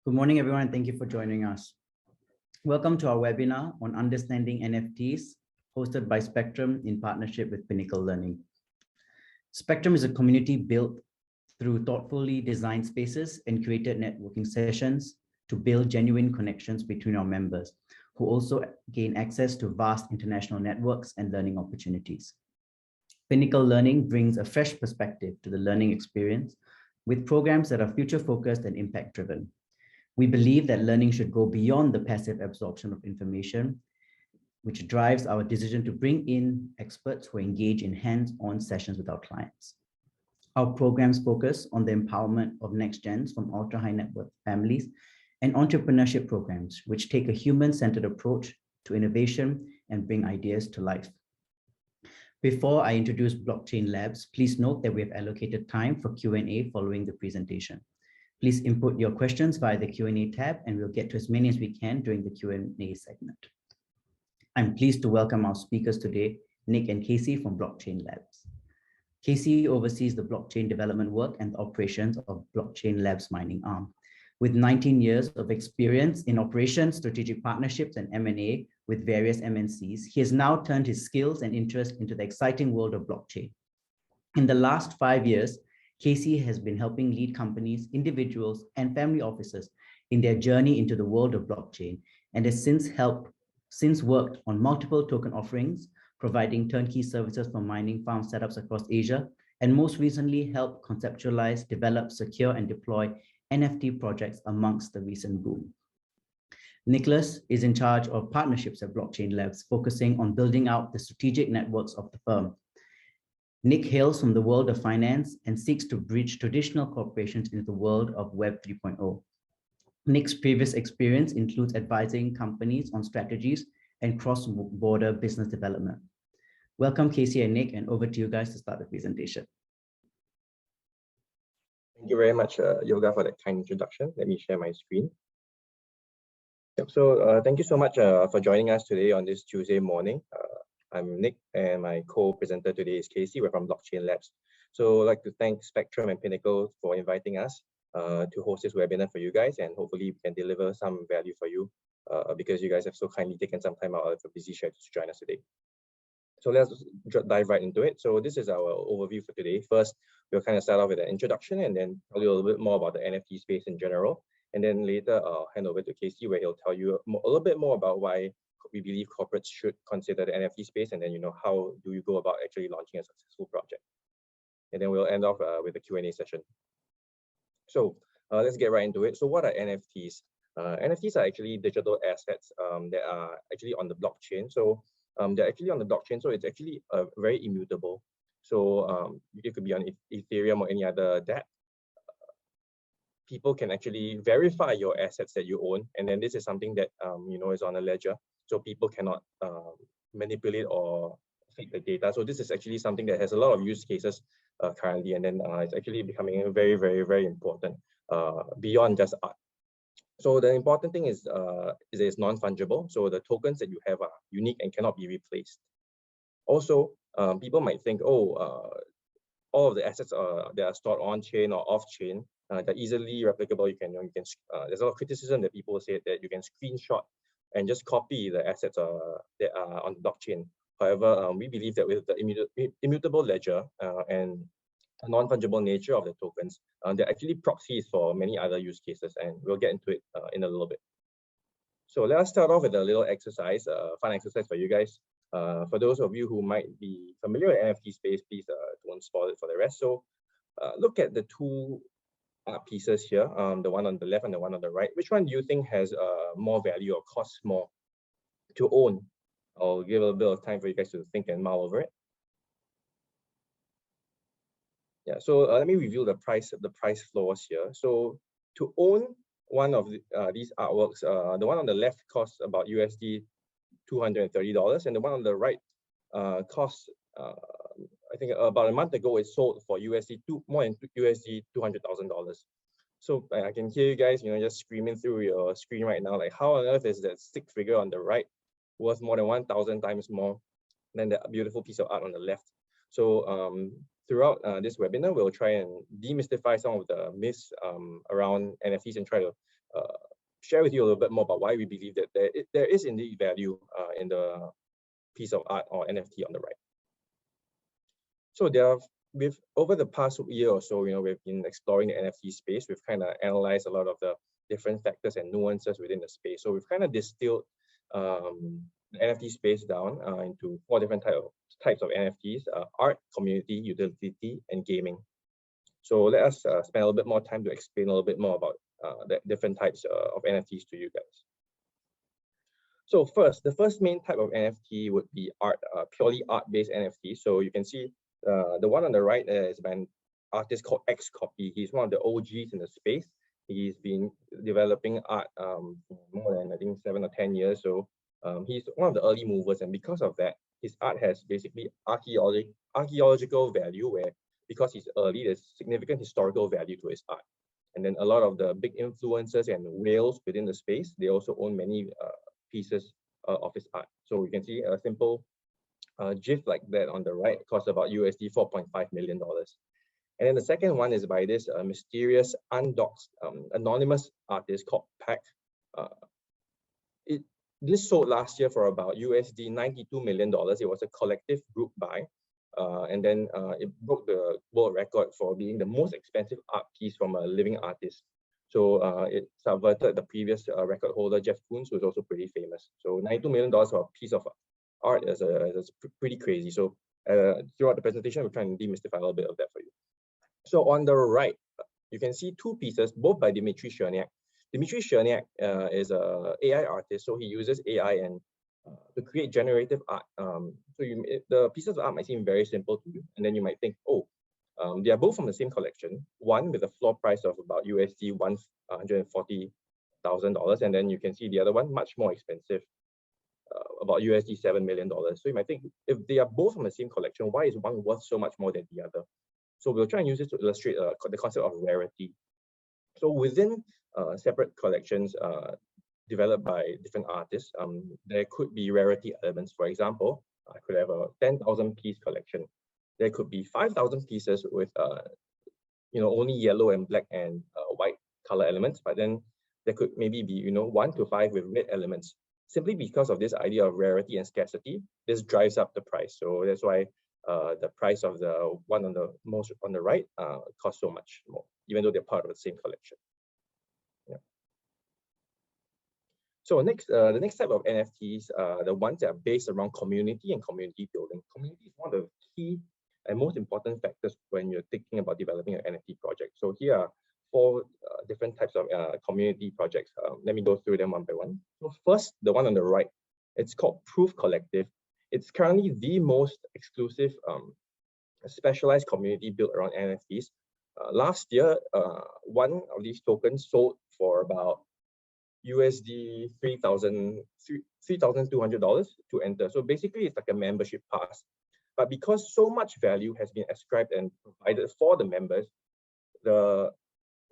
Good morning, everyone, and thank you for joining us. Welcome to our webinar on understanding NFTs, hosted by Spectrum in partnership with Pinnacle Learning. Spectrum is a community built through thoughtfully designed spaces and created networking sessions to build genuine connections between our members, who also gain access to vast international networks and learning opportunities. Pinnacle Learning brings a fresh perspective to the learning experience with programs that are future-focused and impact-driven. We believe that learning should go beyond the passive absorption of information, which drives our decision to bring in experts who engage in hands-on sessions with our clients. Our programs focus on the empowerment of next gens from ultra-high net worth families and entrepreneurship programs, which take a human-centered approach to innovation and bring ideas to life. Before I introduce Blockchain Labs, please note that we have allocated time for Q&A following the presentation. Please input your questions via the Q&A tab, and we'll get to as many as we can during the Q&A segment. I'm pleased to welcome our speakers today, Nick and Casey from Blockchain Labs. Casey oversees the blockchain development work and the operations of Blockchain Labs mining arm. With 19 years of experience in operations, strategic partnerships, and M&A with various MNCs, he has now turned his skills and interest into the exciting world of blockchain. In the last 5 years, Casey has been helping lead companies, individuals, and family offices in their journey into the world of blockchain, and has since worked on multiple token offerings, providing turnkey services for mining farm setups across Asia, and most recently helped conceptualize, develop, secure, and deploy NFT projects amongst the recent boom. Nicholas is in charge of partnerships at Blockchain Labs, focusing on building out the strategic networks of the firm. Nick hails from the world of finance and seeks to bridge traditional corporations into the world of Web 3.0. Nick's previous experience includes advising companies on strategies and cross-border business development. Welcome, Casey and Nick, and over to you guys to start the presentation. Thank you very much, Yoga, for that kind introduction. Let me share my screen. Yep, so thank you so much for joining us today on this Tuesday morning. I'm Nick, and my co-presenter today is Casey. We're from Blockchain Labs. So I'd like to thank Spectrum and Pinnacle for inviting us to host this webinar for you guys, and hopefully we can deliver some value for you because you guys have so kindly taken some time out of your busy schedule to join us today. So let's dive right into it. So this is our overview for today. First, we'll kind of start off with an introduction and then tell you a little bit more about the NFT space in general. And then later, I'll hand over to Casey, where he'll tell you a little bit more about why we believe corporates should consider the NFT space, and then how do you go about actually launching a successful project. And then we'll end off with a Q&A session. So let's get right into it. So what are NFTs? NFTs are actually digital assets that are actually on the blockchain. So they're actually on the blockchain, so it's actually very immutable. So it could be on Ethereum or any other DApp. People can actually verify your assets that you own, and then this is something that is on a ledger, so people cannot manipulate or fake the data. So this is actually something that has a lot of use cases currently, and then it's actually becoming very, very, very important beyond just art. So the important thing is it's non-fungible. So the tokens that you have are unique and cannot be replaced. Also, people might think, all of the assets that are stored on chain or off chain, they're easily replicable. You can there's a lot of criticism that people say that you can screenshot and just copy the assets that are on the blockchain. However, we believe that with the immutable ledger and the non-fungible nature of the tokens, they're actually proxies for many other use cases, and we'll get into it in a little bit. So let us start off with a little exercise, fun exercise for you guys. For those of you who might be familiar with NFT space, please don't spoil it for the rest. So look at the two art pieces here, the one on the left and the one on the right. Which one do you think has more value or costs more to own? I'll give a little bit of time for you guys to think and mull over it. Yeah, so let me review the price floors here. So to own one of these artworks, the one on the left costs about USD $230, and the one on the right costs I think about a month ago it sold for more than USD $200,000. So I can hear you guys just screaming through your screen right now, like how on earth is that stick figure on the right worth more than 1,000 times more than the beautiful piece of art on the left? So throughout this webinar, we'll try and demystify some of the myths around NFTs and try to share with you a little bit more about why we believe that there is indeed value in the piece of art or NFT on the right. So over the past year or so, we've been exploring the NFT space. We've kind of analyzed a lot of the different factors and nuances within the space. So we've kind of distilled the NFT space down into 4 different types of NFTs: art, community, utility, and gaming. So let us spend a little bit more time to explain a little bit more about the different types of NFTs to you guys. So first, the first main type of NFT would be art, purely art-based NFT. So you can see the one on the right is by an artist called XCopy. He's one of the OGs in the space. He's been developing art for more than, I think, 7 or 10 years. So he's one of the early movers. And because of that, his art has basically archaeological value, where because he's early, there's significant historical value to his art. And then a lot of the big influencers and whales within the space, they also own many pieces of his art. So you can see a simple GIF like that on the right costs about USD $4.5 million. And then the second one is by this mysterious, undoxed, anonymous artist called Pack. This sold last year for about USD $92 million. It was a collective group buy. And then it broke the world record for being the most expensive art piece from a living artist. So it subverted the previous record holder, Jeff Koons, who is also pretty famous. So $92 million for a piece of art is pretty crazy. So throughout the presentation, we're trying to demystify a little bit of that for you. So on the right, you can see 2 pieces, both by Dmitry Cherniak. Dmitry Cherniak is an AI artist, so he uses AI and to create generative art. The pieces of art might seem very simple to you, and then you might think, oh, they are both from the same collection. One with a floor price of about USD $140,000, and then you can see the other one much more expensive, about USD $7 million. So you might think, if they are both from the same collection, why is one worth so much more than the other? So we'll try and use this to illustrate the concept of rarity. So within separate collections developed by different artists, there could be rarity elements. For example, I could have a 10,000 piece collection. There could be 5,000 pieces with only yellow and black and white color elements, but then there could maybe be 1 to 5 with red elements. Simply because of this idea of rarity and scarcity, this drives up the price. So that's why the price of the one on the right costs so much more, even though they're part of the same collection. Yeah. So the next type of NFTs are the ones that are based around community and community building. Community is one of the key and most important factors when you're thinking about developing an NFT project. So here are 4 different types of community projects. Let me go through them one by one. So first, the one on the right, it's called Proof Collective. It's currently the most exclusive specialized community built around NFTs. Last year, one of these tokens sold for about USD $3,200 to enter. So basically, it's like a membership pass. But because so much value has been ascribed and provided for the members, the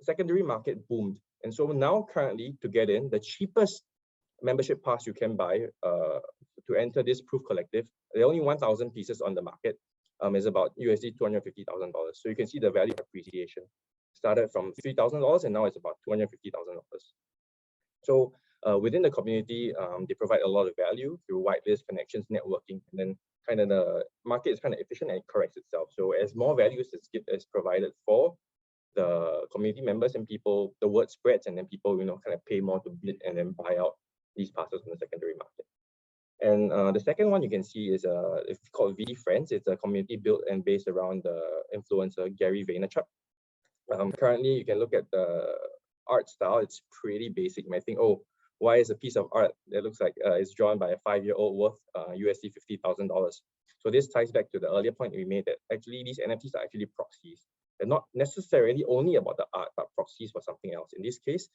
secondary market boomed. And so now currently, to get in, the cheapest membership pass you can buy to enter this Proof Collective, there are only 1,000 pieces on the market, is about USD $250,000. So you can see the value appreciation started from $3,000 and now it's about $250,000. So within the community, they provide a lot of value through whitelist connections, networking, and then kind of the market is kind of efficient and it corrects itself. So as more value is provided for the community members and people, the word spreads, and then people kind of pay more to bid and then buy out these passes from the secondary market. And the second one you can see is it's called VFriends. It's a community built and based around the influencer Gary Vaynerchuk. Currently, you can look at the art style. It's pretty basic. You might think, oh, why is a piece of art that looks like it's drawn by a 5-year-old worth USD $50,000? So this ties back to the earlier point we made that actually these NFTs are actually proxies. They're not necessarily only about the art, but proxies for something else. In this case,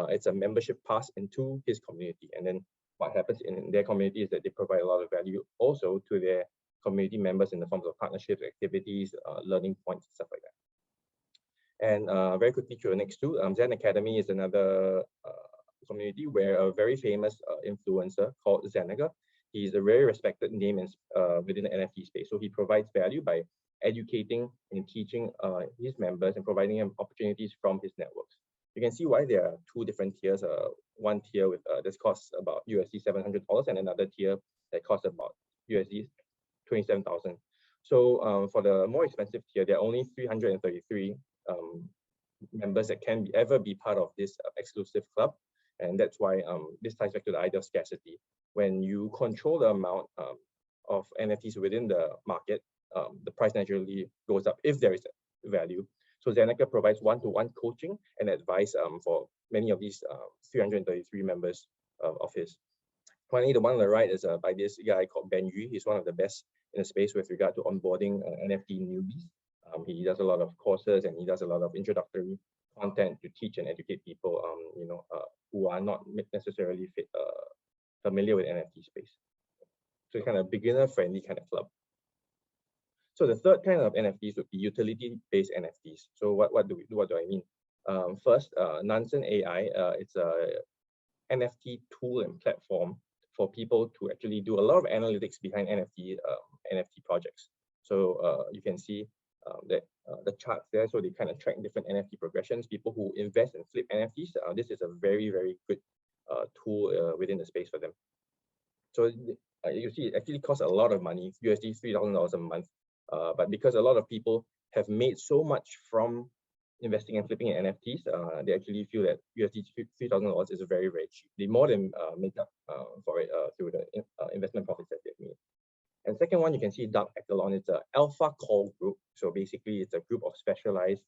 it's a membership pass into his community. And then what happens in their community is that they provide a lot of value also to their community members in the forms of partnerships, activities, learning points, stuff like that. And very quickly to the next two, Zen Academy is another community where a very famous influencer called Zenaga, he's a very respected name within the NFT space. So he provides value by educating and teaching his members and providing them opportunities from his networks. You can see why there are two different tiers. One tier with this costs about USD $700 and another tier that costs about USD 27,000. So for the more expensive tier, there are only 333 members that can ever be part of this exclusive club. And that's why this ties back to the idea of scarcity. When you control the amount of NFTs within the market, the price naturally goes up if there is a value. So Zeneca provides one-to-one coaching and advice for many of these 333 members of his. Finally, the one on the right is by this guy called Ben Yu. He's one of the best in the space with regard to onboarding NFT newbies. He does a lot of courses and he does a lot of introductory content to teach and educate people, who are not necessarily familiar with NFT space. So it's kind of beginner-friendly kind of club. So the third kind of NFTs would be utility-based NFTs. So what do I mean? First, Nansen AI. It's a NFT tool and platform for people to actually do a lot of analytics behind NFT projects. So you can see that the charts there. So they kind of track different NFT progressions. People who invest and flip NFTs. This is a very, very good tool within the space for them. So you see, it actually costs a lot of money, USD $3,000 a month. But because a lot of people have made so much from investing and flipping in NFTs, they actually feel that USD $3,000 is very, very cheap. They more than make up for it through the investment profits that they've made. And second one, you can see Dark Echelon. It's an alpha call group. So basically, it's a group of specialized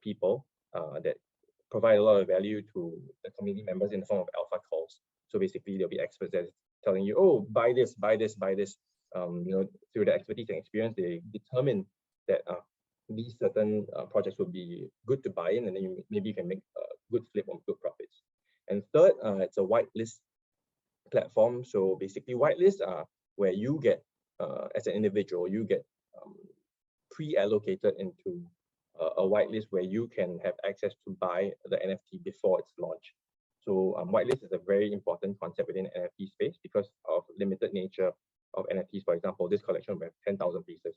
people that provide a lot of value to the community members in the form of alpha calls. So basically, there'll be experts that telling you, oh, buy this, buy this, buy this. Through the expertise and experience, they determine that these certain projects would be good to buy in, and then maybe you can make a good flip on good profits. And third, it's a whitelist platform. So basically, whitelists are where you get, as an individual, you get pre-allocated into a whitelist where you can have access to buy the NFT before it's launched. So whitelist is a very important concept within the NFT space because of limited nature of NFTs. For example, this collection will have 10,000 pieces.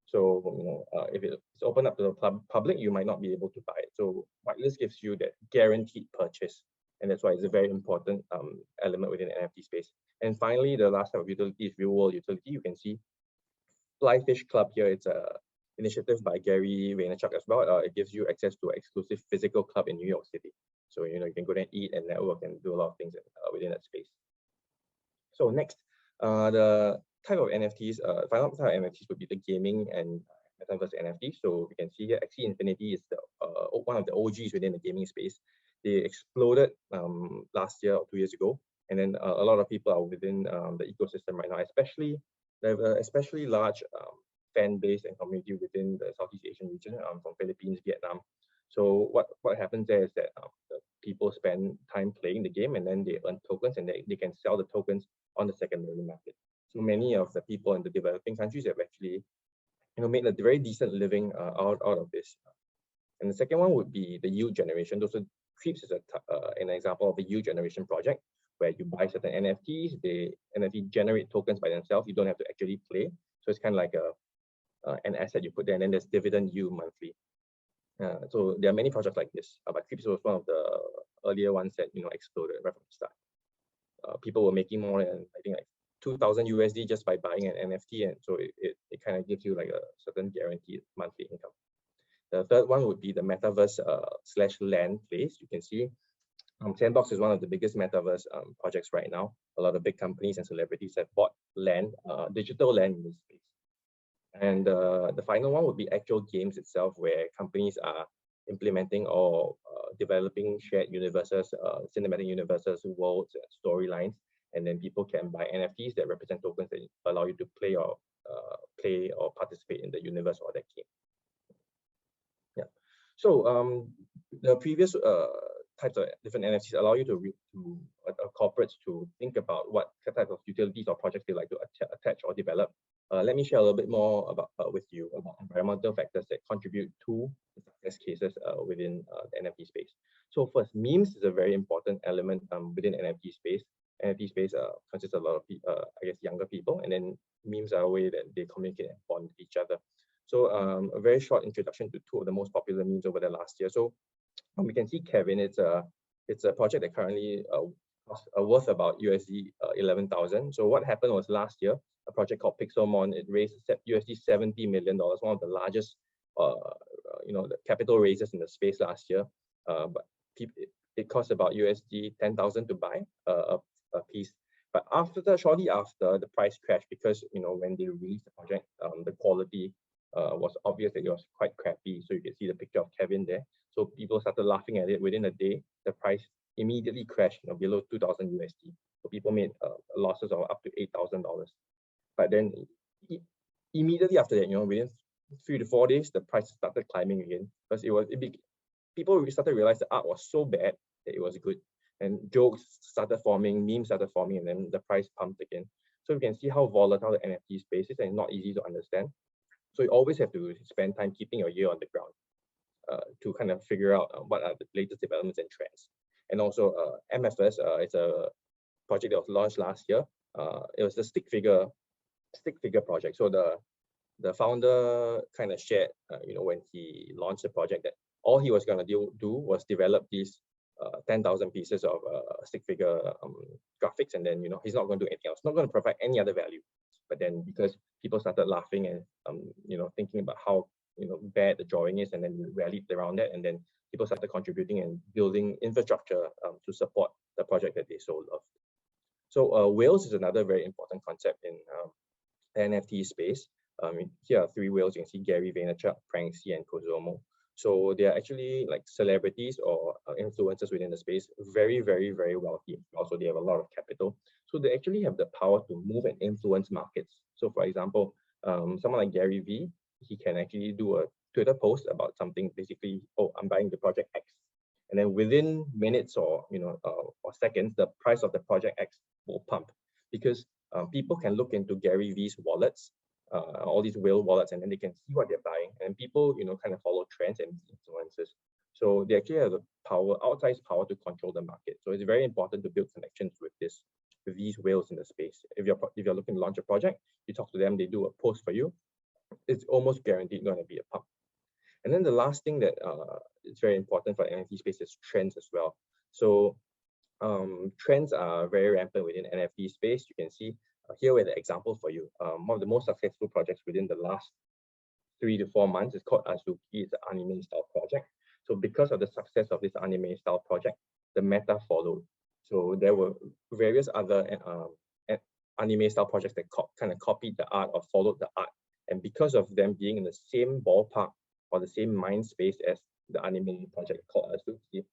So if it's open up to the public, you might not be able to buy it. So whitelist gives you that guaranteed purchase, and that's why it's a very important element within the NFT space. And finally, the last type of utility is real world utility. You can see Flyfish Club here. It's a initiative by Gary Vaynerchuk as well. It gives you access to an exclusive physical club in New York City. So you can go there and eat and network and do a lot of things within that space. So next, the type of NFTs, final type of NFTs would be the gaming and metaverse NFTs. So we can see here, Axie Infinity is one of the OGs within the gaming space. They exploded last year or 2 years ago, and then a lot of people are within the ecosystem right now. They have an especially large fan base and community within the Southeast Asian region, from Philippines, Vietnam. So what happens there is that the people spend time playing the game, and then they earn tokens, and they can sell the tokens on the secondary market. So many of the people in the developing countries have actually made a very decent living out of this. And the second one would be the yield generation. So Creeps is an example of a yield generation project where you buy certain NFTs, the NFT generate tokens by themselves. You don't have to actually play. So it's kind of like an asset you put there, and then there's dividend yield monthly. So there are many projects like this, but Creeps was one of the earlier ones that exploded right from the start. People were making more than, I think, like 2,000 USD just by buying an NFT, and so it kind of gives you like a certain guaranteed monthly income. The third one would be the metaverse / land place. You can see Sandbox is one of the biggest metaverse projects right now. A lot of big companies and celebrities have bought land, digital land in this space. And the final one would be actual games itself, where companies are implementing or developing shared universes, cinematic universes, worlds, storylines, and then people can buy NFTs that represent tokens that allow you to play or participate in the universe or that game. Yeah. So the previous types of different NFTs allow you to corporates to think about what type of utilities or projects they like to attach or develop. Let me share a little bit more with you about environmental factors that contribute to the success cases within the NFT space. So first, memes is a very important element within NFT space. NFT space consists of a lot of, I guess, younger people, and then memes are a way that they communicate and bond with each other. So a very short introduction to two of the most popular memes over the last year. So we can see Kevin. It's a project that currently worth about USD 11,000. So what happened was last year, a project called Pixelmon, it raised USD $70 million, one of the largest the capital raises in the space last year. But it cost about USD 10,000 to buy a piece. But shortly after, the price crashed because when they released the project, the quality was obvious that it was quite crappy. So you can see the picture of Kevin there. So people started laughing at it. Within a day, the price immediately crashed, below 2,000 USD. So people made losses of up to $8,000. But then immediately after that, within 3 to 4 days, the price started climbing again because people started to realize the art was so bad that it was good, and jokes started forming, memes started forming, and then the price pumped again. So you can see how volatile the NFT space is and not easy to understand. So you always have to spend time keeping your ear on the ground to kind of figure out what are the latest developments and trends. And also MFS, it's a project that was launched last year. It was the stick figure project. So the founder kind of shared, when he launched the project, that all he was going to do was develop these 10,000 pieces of stick figure graphics, and then he's not going to do anything else, not going to provide any other value. But then because people started laughing and thinking about how bad the drawing is, and then rallied around that, and then people started contributing and building infrastructure to support the project that they so loved. So whales is another very important concept in the NFT space. Here are three whales. You can see Gary Vaynerchuk, Pranksy, and Kozomo. So they are actually like celebrities or influencers within the space, very, very, very wealthy. Also, they have a lot of capital. So they actually have the power to move and influence markets. So for example, someone like Gary V, he can actually do a Twitter post about something, basically, oh, I'm buying the project X. And then within minutes or seconds, the price of the project X will pump, because people can look into Gary V's wallets, all these whale wallets, and then they can see what they're buying, and people kind of follow trends and influences. So they actually have the power, outsized power, to control the market. So it's very important to build connections with these whales in the space. If you're looking to launch a project, you talk to them, they do a post for you, it's almost guaranteed going to be a pump. And then the last thing that is very important for the NFT space is trends as well. So trends are very rampant within NFT space. You can see here with the example for you. One of the most successful projects within the last 3 to 4 months is called Azuki. It's an anime style project. So because of the success of this anime style project, the meta followed. So there were various other anime style projects that kind of copied the art or followed the art. And because of them being in the same ballpark or the same mind space as the anime project called Azuki,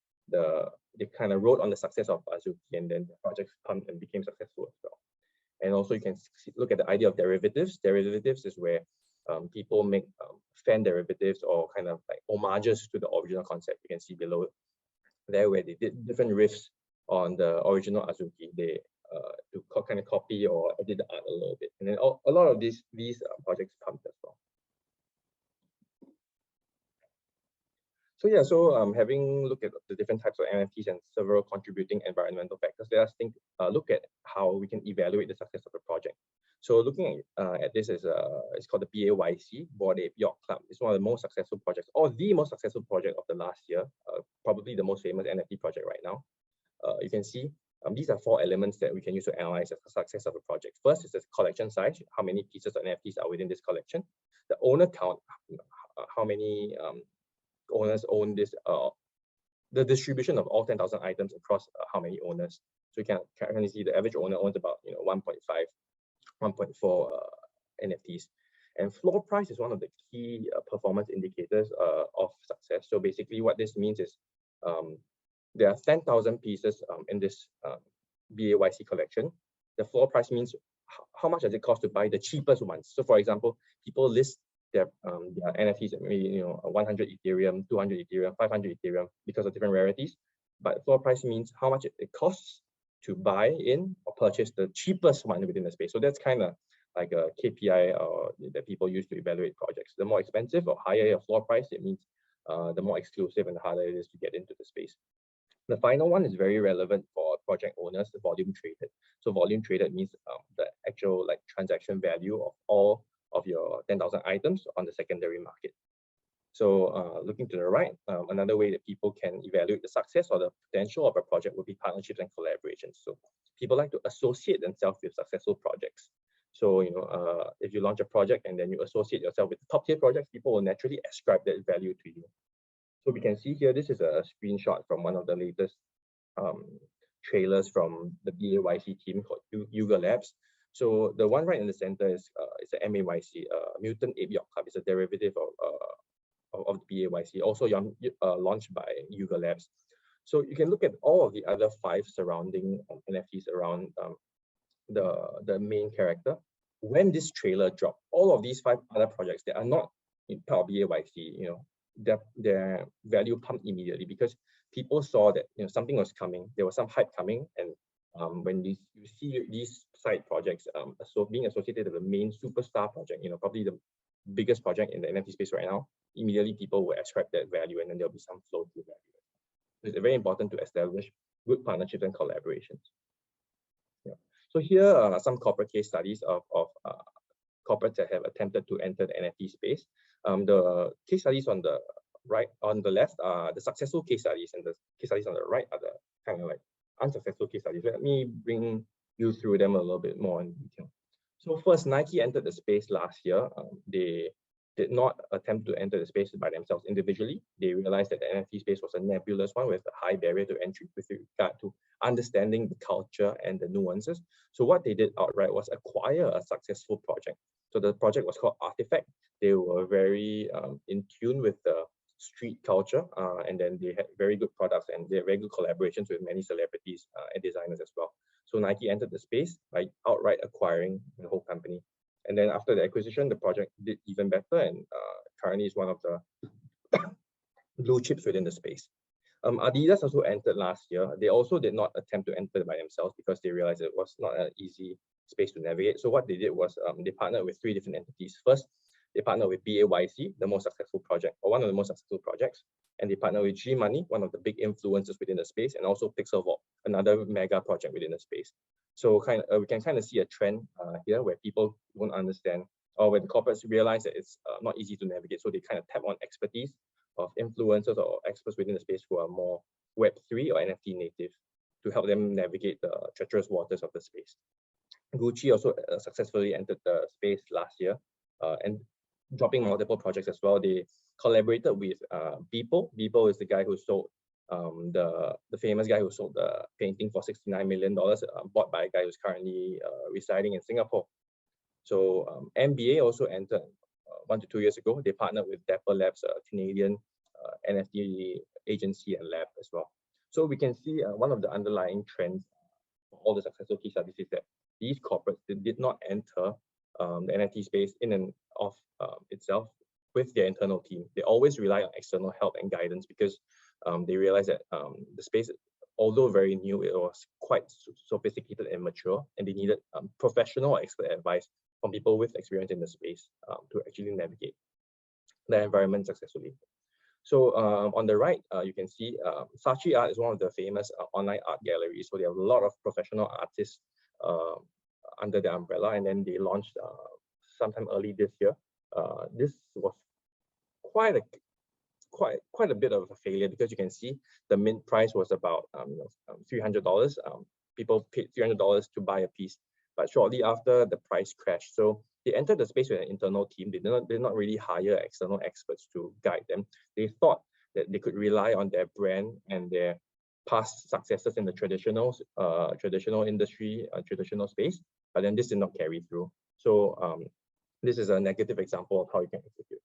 they kind of rode on the success of Azuki, and then the project pumped and became successful as well. And also you can look at the idea of derivatives. Derivatives is where people make fan derivatives or kind of like homages to the original concept. You can see below there where they did different riffs on the original Azuki. They to kind of copy or edit the art a little bit. And then a lot of these projects pumped as well. So yeah, so having looked at the different types of NFTs and several contributing environmental factors, let us look at how we can evaluate the success of a project. So looking at this is it's called the BAYC, Bored Ape Yacht Club. It's one of the most successful projects, or the most successful project of the last year, probably the most famous NFT project right now. You can see these are 4 elements that we can use to analyze the success of a project. First is the collection size, how many pieces of NFTs are within this collection. The owner count, how many owners own this, the distribution of all 10,000 items across how many owners. So you can currently see the average owner owns about 1.5, 1.4 NFTs. And floor price is one of the key performance indicators of success. So basically what this means is there are 10,000 pieces in this BAYC collection. The floor price means how much does it cost to buy the cheapest ones. So for example, people list their NFTs at maybe 100 Ethereum, 200 Ethereum, 500 Ethereum because of different rarities. But floor price means how much it costs to buy in or purchase the cheapest one within the space. So that's kind of like a KPI that people use to evaluate projects. The more expensive or higher your floor price, it means the more exclusive and the harder it is to get into the space. The final one is very relevant for project owners, the volume traded. So volume traded means the actual transaction value of all of your 10,000 items on the secondary market. So looking to the right, another way that people can evaluate the success or the potential of a project would be partnerships and collaborations. So people like to associate themselves with successful projects. So, if you launch a project and then you associate yourself with top tier projects, people will naturally ascribe that value to you. So we can see here, this is a screenshot from one of the latest trailers from the BAYC team called Yuga Labs. So the one right in the center is a MAYC, Mutant Ape Yacht Club. It's a derivative of the BAYC, also launched by Yuga Labs. So you can look at all of the other 5 surrounding NFTs around the main character. When this trailer dropped, all of these 5 other projects that are not in part of BAYC, their value pumped immediately because people saw that something was coming. There was some hype coming, and when you see these side projects being associated with the main superstar project, probably the biggest project in the NFT space right now, immediately people will ascribe that value, and then there'll be some flow through value. So it's very important to establish good partnerships and collaborations. Yeah. So here are some corporate case studies of corporates that have attempted to enter the NFT space. The case studies on the left are the successful case studies, and the case studies on the right are the kind of like unsuccessful case studies. Let me bring you through them a little bit more in detail. So first, Nike entered the space last year. They did not attempt to enter the space by themselves individually. They realized that the NFT space was a nebulous one with a high barrier to entry with regard to understanding the culture and the nuances. So what they did outright was acquire a successful project. So the project was called Artifact. They were very in tune with the street culture, and then they had very good products, and they had very good collaborations with many celebrities and designers as well. So Nike entered the space by outright acquiring the whole company. And then after the acquisition, the project did even better, and currently is one of the blue chips within the space. Adidas also entered last year. They also did not attempt to enter by themselves because they realized it was not an easy space to navigate. So what they did was they partnered with 3 different entities. First, they partnered with BAYC, the most successful project, or one of the most successful projects. And they partnered with G Money, one of the big influencers within the space, and also Pixel Vault, another mega project within the space. So we can kind of see a trend here where people won't understand, or when corporates realize that it's not easy to navigate. So they kind of tap on expertise of influencers or experts within the space who are more Web3 or NFT native to help them navigate the treacherous waters of the space. Gucci also successfully entered the space last year and dropping multiple projects as well. They collaborated with Beeple. Beeple is the guy who sold the famous guy who sold the painting for $69 million, bought by a guy who's currently residing in Singapore. So MBA also entered 1 to 2 years ago. They partnered with Dapper Labs, a Canadian NFT agency and lab as well. So we can see one of the underlying trends for all the successful case studies is that these corporates did not enter the NFT space in and of itself with their internal team. They always rely on external help and guidance because they realize that the space, although very new, it was quite sophisticated and mature, and they needed professional or expert advice from people with experience in the space to actually navigate the environment successfully. So on the right, you can see Saatchi Art is one of the famous online art galleries. So they have a lot of professional artists under the umbrella, and then they launched sometime early this year. This was quite a bit of a failure because you can see the mint price was about $300. People paid $300 to buy a piece, but shortly after the price crashed. So they entered the space with an internal team. They did not really hire external experts to guide them. They thought that they could rely on their brand and their past successes in the traditional industry, traditional space, but then this did not carry through. So this is a negative example of how you can execute.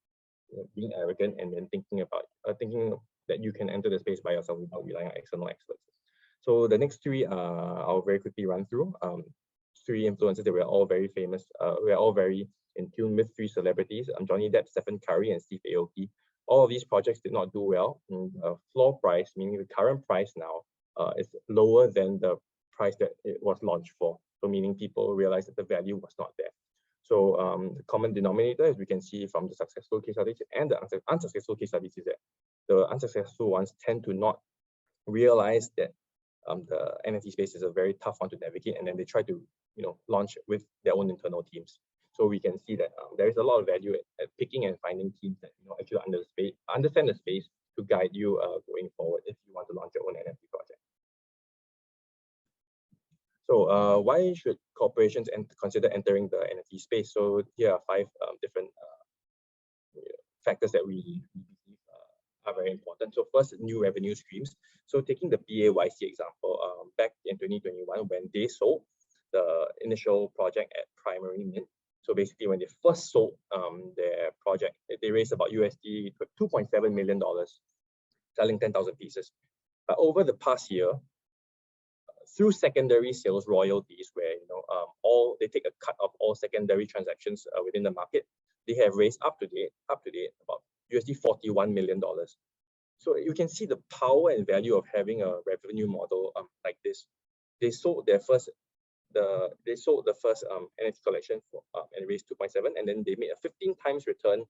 Being arrogant and then thinking that you can enter the space by yourself without relying on external experts. So the next 3 I'll very quickly run through. 3 influencers that were all very famous. We are all very in tune with 3 celebrities. Johnny Depp, Stephen Curry, and Steve Aoki. All of these projects did not do well. Floor price, meaning the current price now, is lower than the price that it was launched for. So meaning people realized that the value was not there. So the common denominator, as we can see from the successful case studies and the unsuccessful case studies, is that the unsuccessful ones tend to not realize that the NFT space is a very tough one to navigate, and then they try to launch with their own internal teams. So we can see that there is a lot of value at picking and finding teams that actually understand the space to guide you going forward if you want to launch your own NFT project. So why should corporations consider entering the NFT space? So here are 5 different factors that we believe are very important. So first, new revenue streams. So taking the PAYC example, back in 2021, when they sold the initial project at primary mint. So basically, when they first sold their project, they raised about USD $2.7 million, selling 10,000 pieces. But over the past year, through secondary sales royalties, where they take a cut of all secondary transactions within the market, they have raised up to date about USD $41 million. So you can see the power and value of having a revenue model like this. They sold the first NFT collection for and raised 2.7, and then they made a 15 times return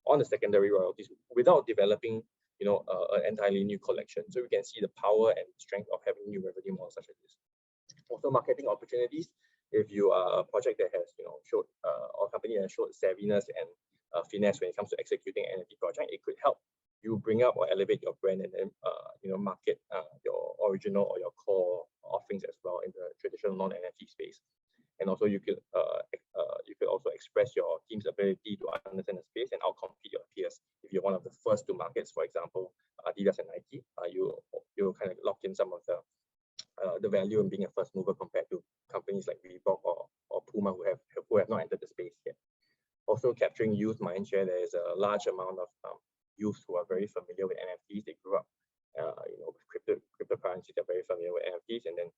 on the secondary royalties without developing an entirely new collection. So we can see the power and strength of having new revenue models such as this. Also, marketing opportunities. If you are a project that has showed or a company that has showed savviness and finesse when it comes to executing an NFT project, it could help you bring up or elevate your brand and then market your original or your core offerings as well in the traditional non-NFT space. And also you could also express your team's ability to understand the space and outcompete your peers. If you're one of the first to markets, for example, Adidas and Nike, you kind of lock in some of the value in being a first mover compared to companies like Reebok or Puma who have not entered the space yet. Also, capturing youth mindshare. There is a large amount of youth who are very familiar with NFTs. They grew up with cryptocurrencies. They're very familiar with NFTs, and then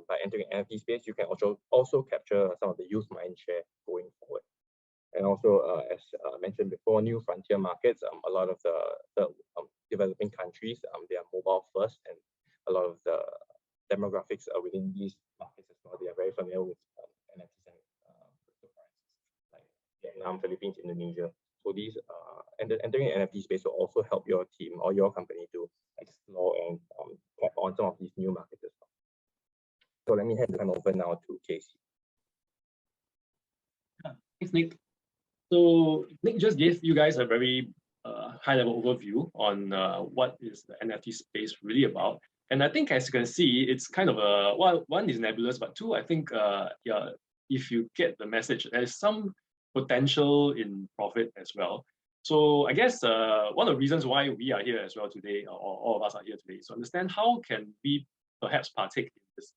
by entering NFT space, you can also capture some of the youth mindshare going forward. And also, as mentioned before, new frontier markets. A lot of the developing countries, they are mobile first, and a lot of the demographics are within these markets as well. They are very familiar with NFTs and cryptocurrencies, like Vietnam, Philippines, Indonesia. So these entering the NFT space will also help your team or your company to explore and tap on some of these new markets as well. So let me hand the time over now to Casey. Thanks, Nick. So Nick just gave you guys a very high-level overview on what is the NFT space really about. And I think, as you can see, it's kind of one is nebulous, but two, I think, if you get the message, there's some potential in profit as well. So I guess one of the reasons why we are here as well today, or all of us are here today, is to understand how can we perhaps partake in this.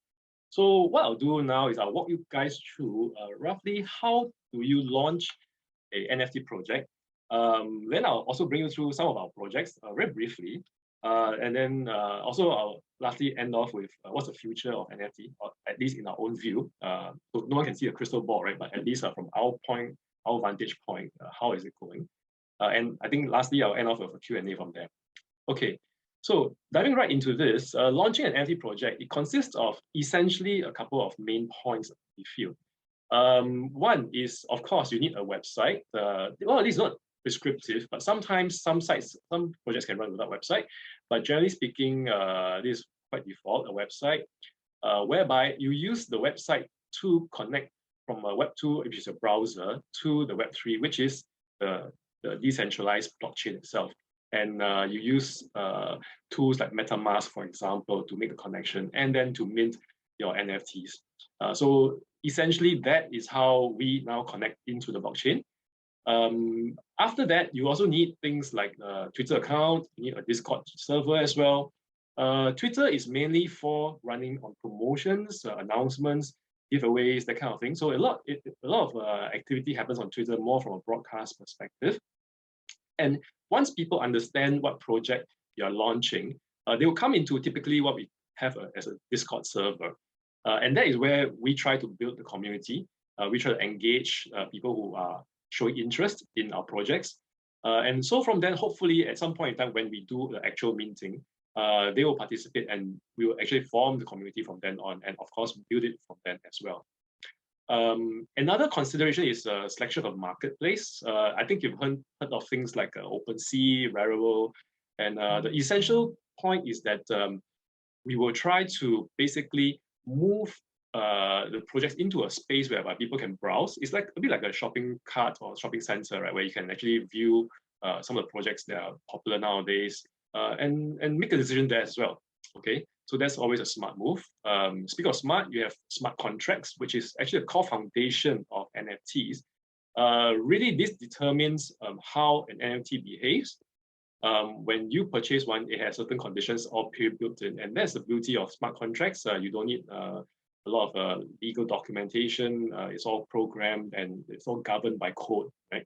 So what I'll do now is I'll walk you guys through roughly how do you launch a NFT project. Then I'll also bring you through some of our projects very briefly. And then also I'll lastly end off with what's the future of NFT, or at least in our own view. So no one can see a crystal ball, right? But at least from our vantage point, how is it going? And I think lastly, I'll end off with a Q&A from there. Okay, so diving right into this, launching an NFT project, it consists of essentially a couple of main points we feel. One is, of course, you need a website. Well, at least not prescriptive, but sometimes some projects can run without website. But generally speaking, this is quite default, a website, whereby you use the website to connect from a Web 2, which is a browser, to the Web 3, which is the decentralized blockchain itself. And you use tools like MetaMask, for example, to make the connection and then to mint your NFTs. So essentially, that is how we now connect into the blockchain. After that, you also need things like a Twitter account, you need a Discord server as well. Twitter is mainly for running on promotions, announcements, giveaways, that kind of thing. So a lot of activity happens on Twitter more from a broadcast perspective. And once people understand what project you're launching, they will come into typically what we have as a Discord server. And that is where we try to build the community. We try to engage people who are showing interest in our projects. And so from then, hopefully at some point in time when we do the actual minting, they will participate and we will actually form the community from then on, and of course build it from then as well. Another consideration is selection of marketplace. I think you've heard of things like OpenSea, Rarible, and the essential point is that we will try to basically move the projects into a space whereby people can browse. It's like a bit like a shopping cart or shopping center, right? Where you can actually view some of the projects that are popular nowadays and make a decision there as well. Okay, so that's always a smart move. Speaking of smart, you have smart contracts, which is actually a core foundation of NFTs. Really, this determines how an NFT behaves. When you purchase one, it has certain conditions all pre-built in, and that's the beauty of smart contracts. You don't need a lot of legal documentation. It's all programmed and it's all governed by code, right?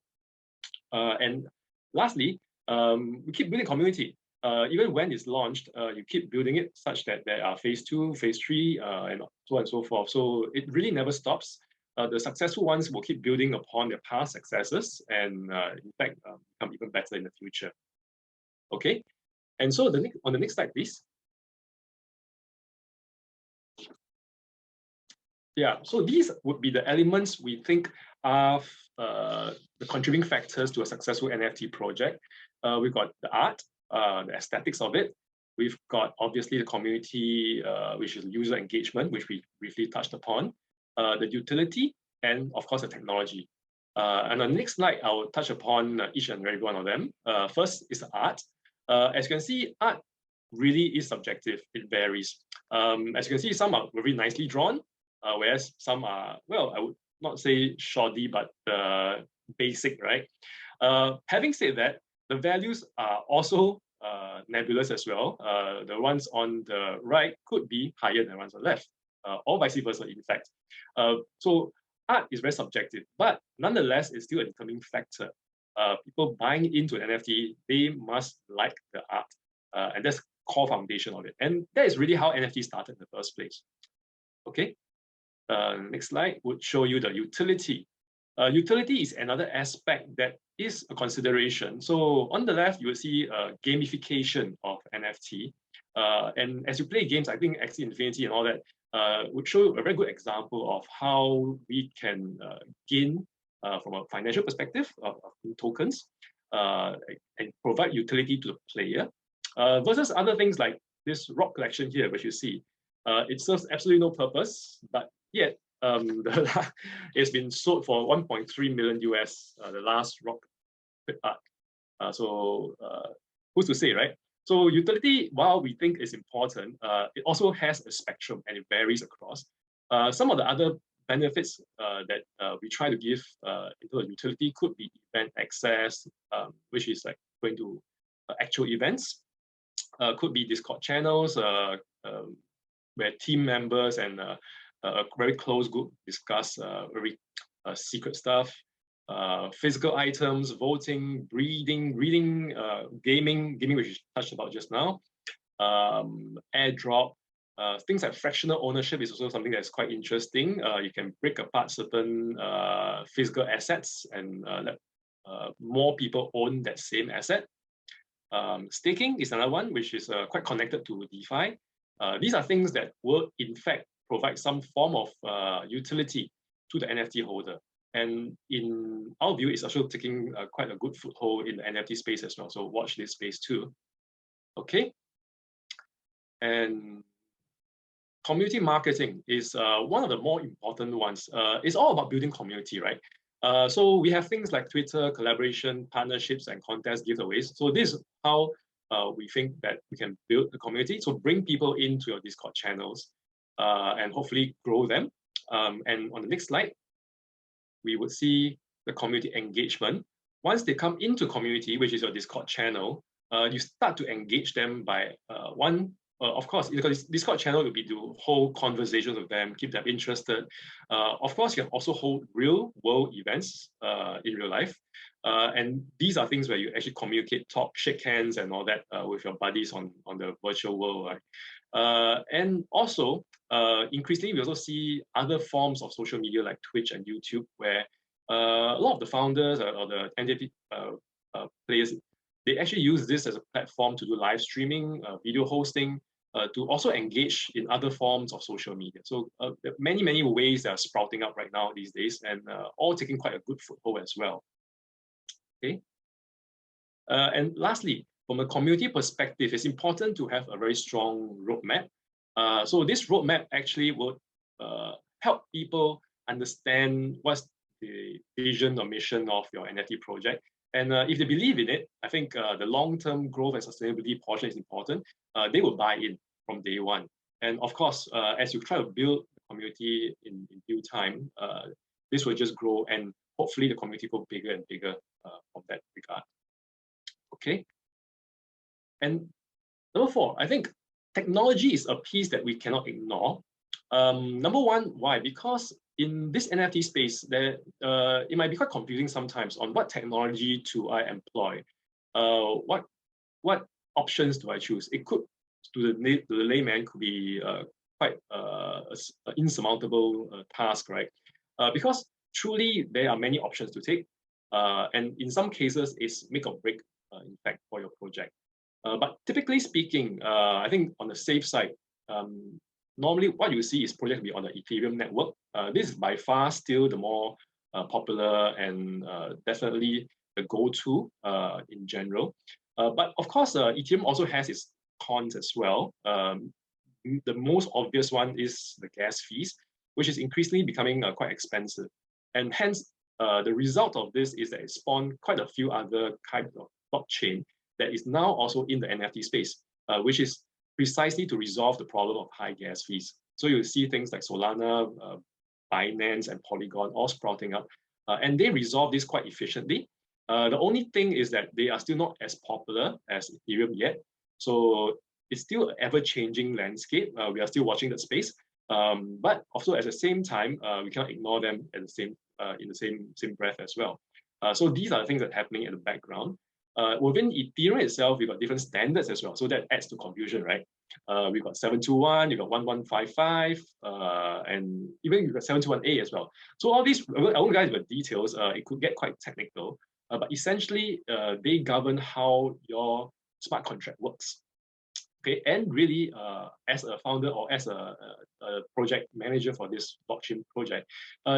And lastly, we keep building community. Even when it's launched, you keep building it such that there are phase 2, phase 3, and so on and so forth. So it really never stops. The successful ones will keep building upon their past successes and in fact, become even better in the future. Okay, and so on the next slide, please. Yeah, so these would be the elements we think are the contributing factors to a successful NFT project. We've got the art, the aesthetics of it. We've got obviously the community, which is user engagement, which we briefly touched upon, the utility, and of course the technology. And on the next slide, I will touch upon each and every one of them. First is the art. As you can see, art really is subjective. It varies. As you can see, some are very nicely drawn, whereas some are, well, I would not say shoddy, but basic, right? Having said that, the values are also nebulous as well. The ones on the right could be higher than the ones on the left, or vice versa, in fact. So art is very subjective, but nonetheless, it's still a determining factor. People buying into an NFT, they must like the art, and that's core foundation of it. And that is really how NFT started in the first place. Okay, next slide would show you the utility. Utility is another aspect that is a consideration. So on the left, you will see gamification of NFT. And as you play games, I think Axie Infinity and all that would show a very good example of how we can gain from a financial perspective of tokens and provide utility to the player versus other things like this rock collection here, which you see. It serves absolutely no purpose, but yet it's been sold for 1.3 million US, the last rock art. So who's to say, right? So utility, while we think is important, it also has a spectrum and it varies across. Some of the other benefits that we try to give into the utility could be event access, which is like going to actual events. Could be Discord channels where team members and a very close group discuss very secret stuff. Physical items, voting, reading, gaming which we touched about just now. Airdrop. Things like fractional ownership is also something that's quite interesting. You can break apart certain physical assets and let more people own that same asset. Staking is another one, which is quite connected to DeFi. These are things that will, in fact, provide some form of utility to the NFT holder. And in our view, it's also taking quite a good foothold in the NFT space as well. So watch this space too. Okay. And community marketing is one of the more important ones. It's all about building community, right? So we have things like Twitter, collaboration, partnerships, and contest giveaways. So this is how we think that we can build the community. So bring people into your Discord channels and hopefully grow them. And on the next slide, we would see the community engagement. Once they come into community, which is your Discord channel, you start to engage them by of course, because Discord channel will be to hold conversations with them, keep them interested. Of course, you can also hold real world events in real life. And these are things where you actually communicate, talk, shake hands and all that with your buddies on the virtual world, right? And also, increasingly, we also see other forms of social media like Twitch and YouTube, where a lot of the founders or the NFT players, they actually use this as a platform to do live streaming, video hosting, to also engage in other forms of social media. So there are many ways that are sprouting up right now these days, and all taking quite a good foothold as well. Okay. And lastly, from a community perspective, it's important to have a very strong roadmap. So this roadmap actually will help people understand what's the vision or mission of your NFT project. And if they believe in it, I think the long-term growth and sustainability portion is important. They will buy in from day one. And of course, as you try to build the community in due time, this will just grow, and hopefully the community will go bigger and bigger from that regard. Okay. And number 4, I think technology is a piece that we cannot ignore. Number 1, why? Because in this NFT space, it might be quite confusing sometimes on what technology do I employ, what options do I choose. It could, to the layman, could be quite an insurmountable task, right? Because truly there are many options to take, and in some cases it's make or break, in fact, for your project. But typically speaking, I think on the safe side, normally what you see is projects be on the Ethereum network. This is by far still the more popular and definitely the go-to in general. But of course, Ethereum also has its cons as well. The most obvious one is the gas fees, which is increasingly becoming quite expensive. And hence, the result of this is that it spawned quite a few other kinds of blockchain that is now also in the NFT space, which is precisely to resolve the problem of high gas fees. So you see things like Solana, Binance, and Polygon all sprouting up, and they resolve this quite efficiently. The only thing is that they are still not as popular as Ethereum yet. So it's still an ever-changing landscape. We are still watching that space, but also at the same time, we cannot ignore them at the same in the same breath as well. So these are the things that are happening in the background. Within Ethereum itself, we've got different standards as well. So that adds to confusion, right? We've got 721, you've got 1155, and even you've got 721A as well. So all these, I won't guys with details, it could get quite technical, but essentially they govern how your smart contract works. Okay, and really, as a founder or as a project manager for this blockchain project,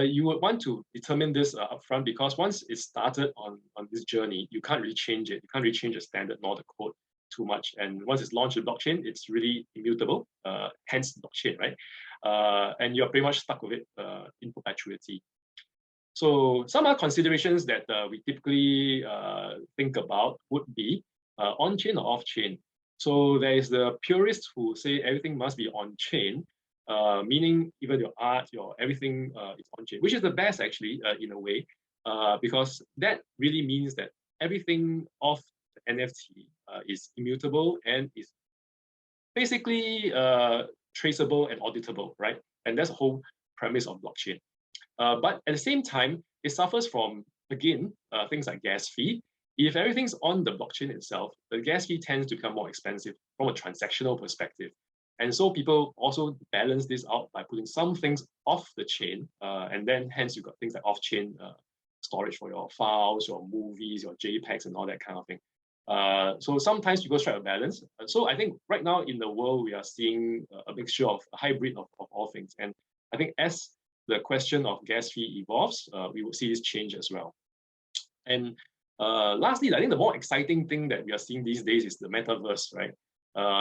you would want to determine this upfront, because once it's started on this journey, you can't really change it. You can't really change the standard nor the code too much. And once it's launched in blockchain, it's really immutable, hence blockchain, right? And you're pretty much stuck with it in perpetuity. So some other considerations that we typically think about would be on-chain or off-chain. So there is the purists who say everything must be on-chain, meaning even your art, your everything is on-chain, which is the best actually in a way, because that really means that everything of the NFT is immutable and is basically traceable and auditable, right? And that's the whole premise of blockchain. But at the same time, it suffers from, again, things like gas fee. If everything's on the blockchain itself, the gas fee tends to become more expensive from a transactional perspective. And so people also balance this out by putting some things off the chain, and then hence you've got things like off-chain storage for your files, your movies, your JPEGs, and all that kind of thing. So sometimes people strike a balance. So I think right now in the world, we are seeing a mixture of a hybrid of all things. And I think as the question of gas fee evolves, we will see this change as well. And lastly, I think the more exciting thing that we are seeing these days is the metaverse, right?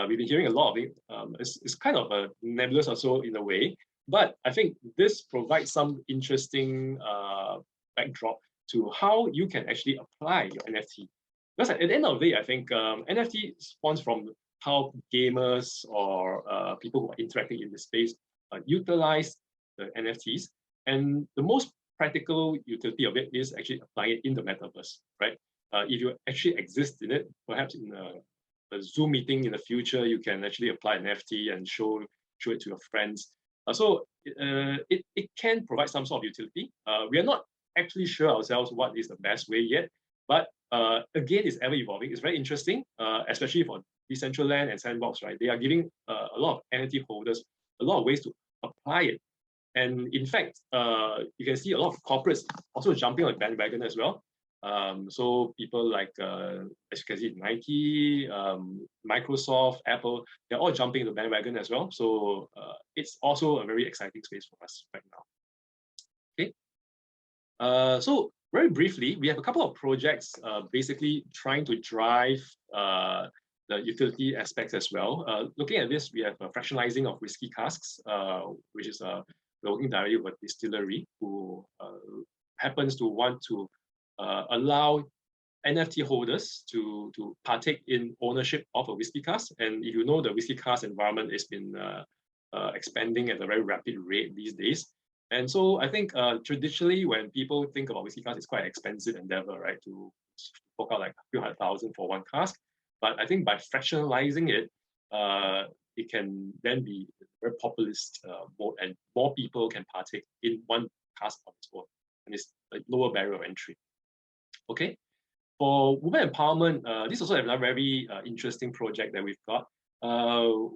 We've been hearing a lot of it. It's kind of a nebulous also in a way, but I think this provides some interesting backdrop to how you can actually apply your NFT. Because at the end of the day, I think NFT spawns from how gamers or people who are interacting in the space utilize the NFTs. And the most practical utility of it is actually applying it in the metaverse, right? If you actually exist in it, perhaps in a Zoom meeting in the future, you can actually apply an NFT and show it to your friends. So it can provide some sort of utility. We are not actually sure ourselves what is the best way yet, but again, it's ever evolving. It's very interesting, especially for Decentraland and Sandbox, right? They are giving a lot of NFT holders a lot of ways to apply it. And in fact, you can see a lot of corporates also jumping on the bandwagon as well. So people like, as you can see, Nike, Microsoft, Apple, they're all jumping the bandwagon as well. So it's also a very exciting space for us right now. Okay. So very briefly, we have a couple of projects basically trying to drive the utility aspects as well. Looking at this, we have a fractionalizing of whiskey casks, which is we're working directly with a distillery who happens to want to allow NFT holders to partake in ownership of a whiskey cask. And if you know, the whiskey cask environment has been expanding at a very rapid rate these days. And so I think traditionally, when people think about whiskey cask, it's quite an expensive endeavor, right? To fork out like a few $100,000 for one cask. But I think by fractionalizing it, it can then be very populist mode, and more people can partake in one cask of its own, and it's a lower barrier of entry. Okay, for women empowerment, this is also another very interesting project that we've got.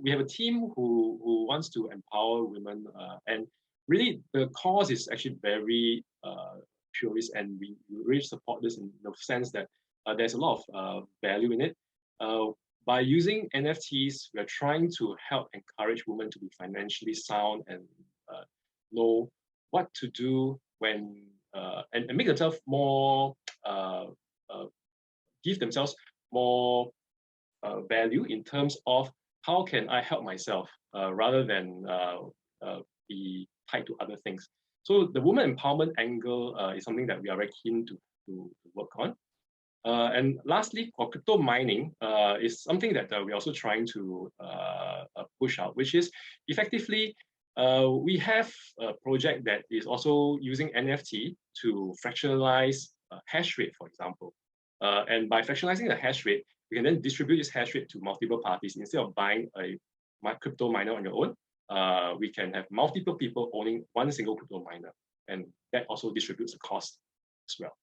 We have a team who wants to empower women, and really the cause is actually very purist, and we really support this in the sense that there's a lot of value in it. By using NFTs, we're trying to help encourage women to be financially sound and know what to do when and make themselves more give themselves more value in terms of how can I help myself rather than be tied to other things. So the women empowerment angle is something that we are very keen to work on. And lastly, for crypto mining is something that we're also trying to push out, which is effectively, we have a project that is also using NFT to fractionalize hash rate, for example. And by fractionalizing the hash rate, we can then distribute this hash rate to multiple parties. Instead of buying a crypto miner on your own, we can have multiple people owning one single crypto miner. And that also distributes the cost as well.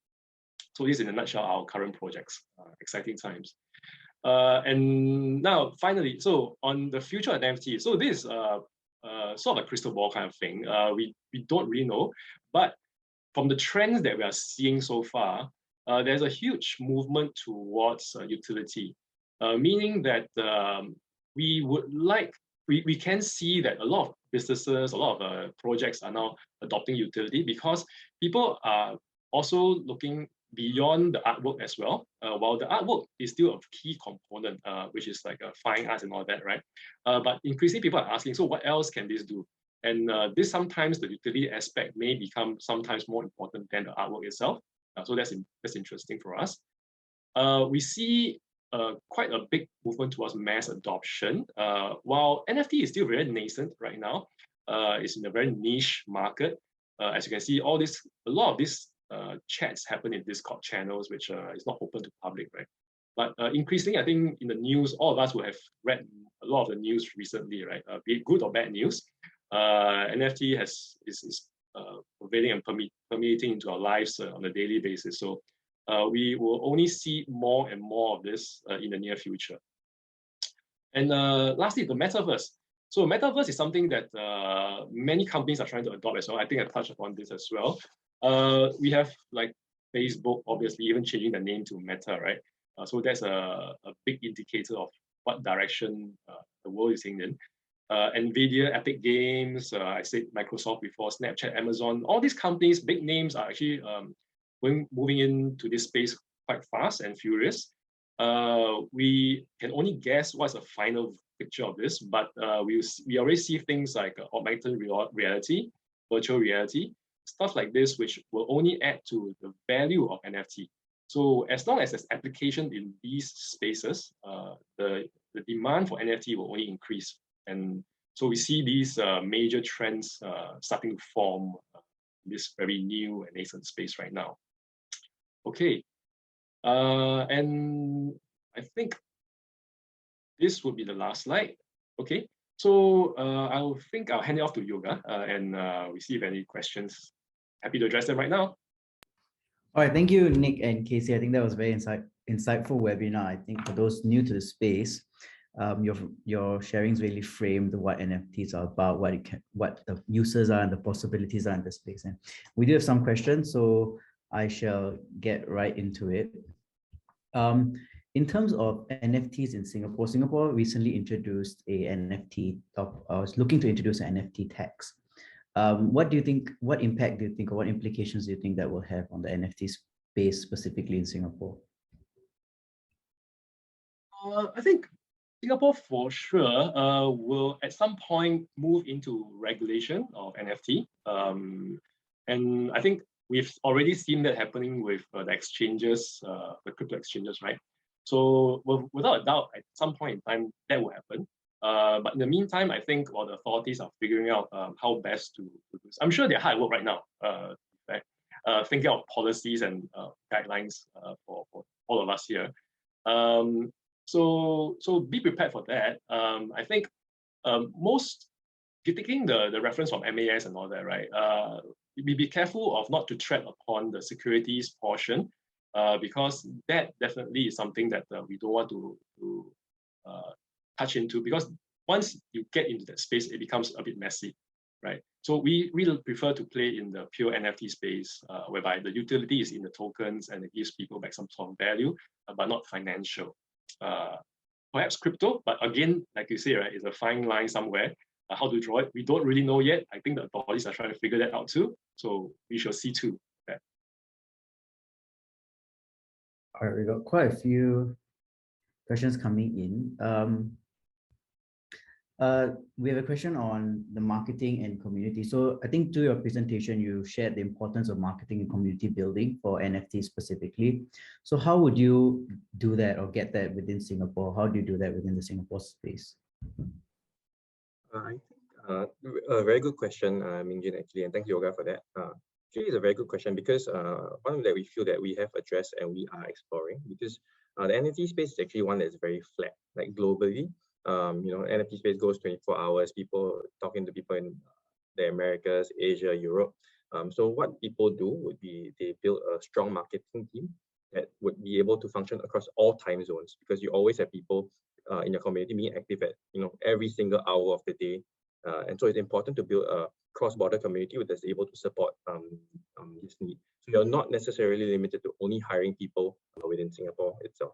So this is in a nutshell our current projects, exciting times. And now finally, so on the future of NFT, so this is sort of a crystal ball kind of thing. We don't really know, but from the trends that we are seeing so far, there's a huge movement towards utility, meaning that we can see that a lot of businesses, a lot of projects are now adopting utility because people are also looking beyond the artwork as well. While the artwork is still a key component, which is like fine arts and all that, right? But increasingly people are asking, so what else can this do? And this sometimes the utility aspect may become sometimes more important than the artwork itself. So that's interesting for us. We see quite a big movement towards mass adoption. While NFT is still very nascent right now, it's in a very niche market. As you can see, a lot of these chats happen in Discord channels, which is not open to public, right? But increasingly, I think in the news, all of us will have read a lot of the news recently, right? Be it good or bad news, NFT is pervading and permeating into our lives on a daily basis. So we will only see more and more of this in the near future. And lastly, the metaverse. So metaverse is something that many companies are trying to adopt as well. I think I touched upon this as well. We have like Facebook, obviously, even changing the name to Meta, right? So that's a big indicator of what direction the world is heading in. NVIDIA, Epic Games, I said Microsoft before, Snapchat, Amazon, all these companies, big names are actually moving into this space quite fast and furious. We can only guess what's the final picture of this, but we already see things like augmented reality, virtual reality, stuff like this, which will only add to the value of NFT. So as long as there's application in these spaces, the demand for NFT will only increase. And so we see these major trends starting to form in this very new and nascent space right now. Okay, and I think this would be the last slide. Okay, so I'll hand it off to Yoga and we see if any questions. Happy to address them right now. All right, thank you, Nick and Casey. I think that was very insightful webinar. I think for those new to the space, your sharings really framed what NFTs are about, what the uses are and the possibilities are in the space. And we do have some questions, so I shall get right into it. In terms of NFTs in Singapore, Singapore recently introduced a NFT. I was looking to introduce an NFT tax. What do you think? What impact do you think, or what implications do you think that will have on the NFT space specifically in Singapore? I think Singapore for sure will at some point move into regulation of NFT. And I think we've already seen that happening with the exchanges, the crypto exchanges, right? So without a doubt, at some point in time, that will happen. But in the meantime, I think all the authorities are figuring out how best to do this. I'm sure they're hard at work right now, right? Thinking of policies and guidelines for all of us here. So be prepared for that. I think most, taking the reference from MAS and all that, right? Be careful of not to tread upon the securities portion, because that definitely is something that we don't want to touch into, because once you get into that space, it becomes a bit messy, right? So we prefer to play in the pure NFT space, whereby the utility is in the tokens and it gives people back some sort of value, but not financial. Perhaps crypto, but again, like you say, right, it's a fine line somewhere. How to draw it, we don't really know yet. I think the authorities are trying to figure that out too. So we shall see too. Yeah. All right, we got quite a few questions coming in. We have a question on the marketing and community. So I think through your presentation, you shared the importance of marketing and community building for NFT specifically. So how would you do that or get that within Singapore? How do you do that within the Singapore space? I think a very good question, Mingjin, actually, and thank you, Yoga, for that. Actually, it's a very good question because one that we feel that we have addressed and we are exploring, because the NFT space is actually one that's very flat, like globally. NFT space goes 24 hours, people talking to people in the Americas, Asia, Europe. So what people do would be they build a strong marketing team that would be able to function across all time zones, because you always have people in your community being active at every single hour of the day. And so it's important to build a cross-border community that's able to support this need. So you're not necessarily limited to only hiring people within Singapore itself.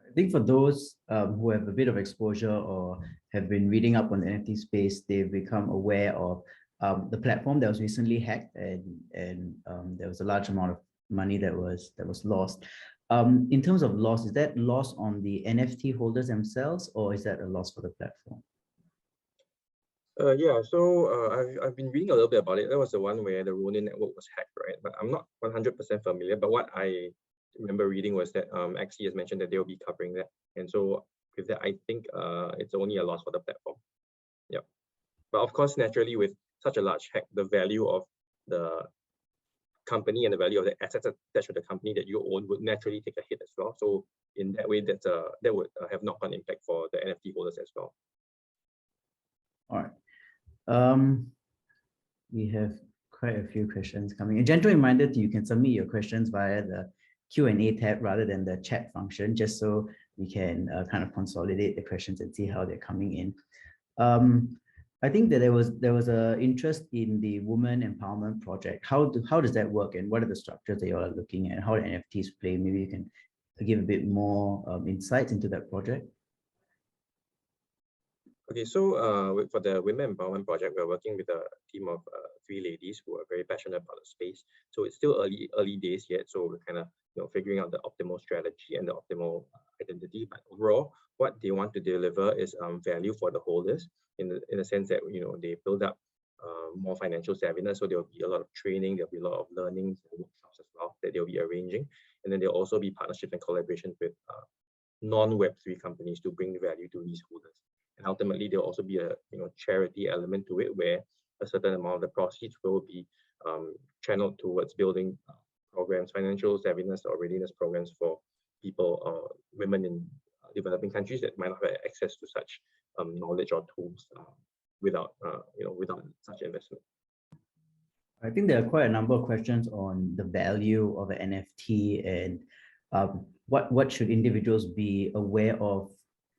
I think for those who have a bit of exposure or have been reading up on the NFT space, they've become aware of the platform that was recently hacked, and there was a large amount of money that was lost. In terms of loss, is that loss on the NFT holders themselves, or is that a loss for the platform? Yeah, so I've been reading a little bit about it. That was the one where the Ronin network was hacked, right? But I'm not 100% familiar. But what I remember reading was that Axie has mentioned that they'll be covering that. And so with that, I think it's only a loss for the platform. Yeah. But of course, naturally, with such a large hack, the value of the company and the value of the assets attached to the company that you own would naturally take a hit as well. So in that way, that would have knock-on impact for the NFT holders as well. All right. We have quite a few questions coming. A gentle reminder that you can submit your questions via the Q&A tab rather than the chat function, just so we can kind of consolidate the questions and see how they're coming in. I think that there was a interest in the woman empowerment project. How does that work, and what are the structures that you all are looking at? How do NFTs play? Maybe you can give a bit more insights into that project. Okay, so for the Women Empowerment Project, we're working with a team of 3 ladies who are very passionate about the space. So it's still early days yet, so we're kind of figuring out the optimal strategy and the optimal identity. But overall, what they want to deliver is value for the holders in the sense that they build up more financial savviness. So there'll be a lot of training, there'll be a lot of learnings and workshops as well that they'll be arranging, and then there'll also be partnerships and collaborations with non-Web3 companies to bring value to these holders. And ultimately, there'll also be a charity element to it, where a certain amount of the proceeds will be channeled towards building programs, financial savviness or readiness programs for people, women in developing countries that might not have access to such knowledge or tools without such investment. I think there are quite a number of questions on the value of an NFT and what should individuals be aware of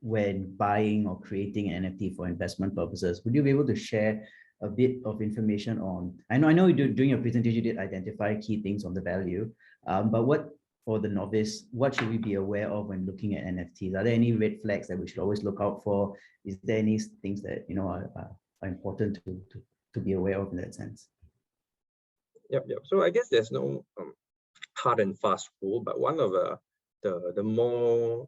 when buying or creating an NFT for investment purposes. Would you be able to share a bit of information on, I know during your presentation, you did identify key things on the value, but what, for the novice, what should we be aware of when looking at NFTs? Are there any red flags that we should always look out for? Is there any things that are important to be aware of in that sense? Yep. So I guess there's no hard and fast rule, but one of the more